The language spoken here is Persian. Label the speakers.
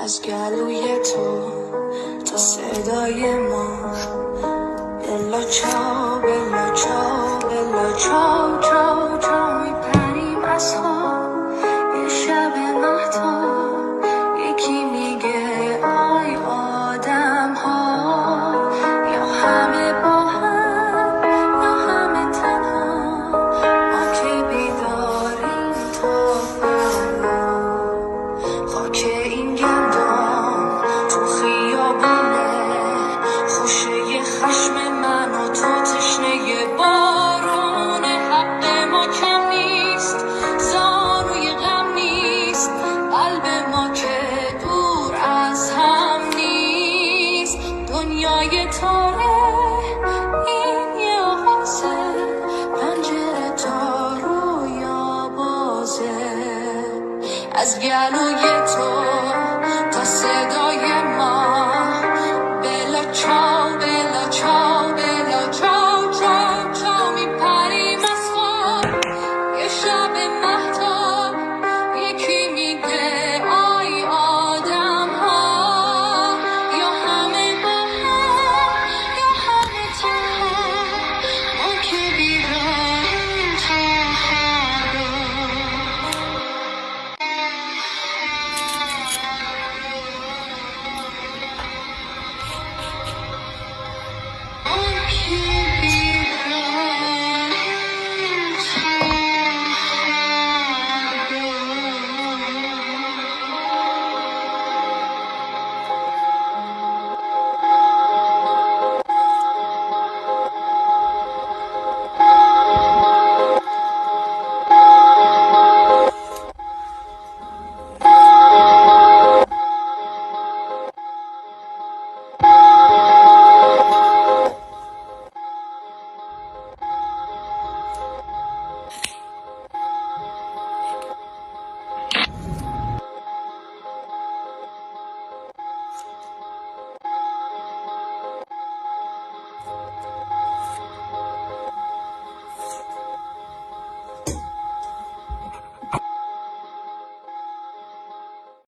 Speaker 1: از گلوی تو تا صدای ما، بلا چاو بلا چاو بلا چاو چاو چاو، میپریم از خواب یه شب مهتاب، یکی میگه آی آدم ها، یا همه با هم یا همه تنها، ما که بیداریم تا فردا. خاک این گندم تو خیابونه، خوشه خشم من و تو تشنه بارونه، حق ما کم نیست، زانوی غم نیست، قلب ما که دور از هم نیست. دنیای تاره این یه آغازه، پنجره تا رویا بازه، از گلوی تو تا صدای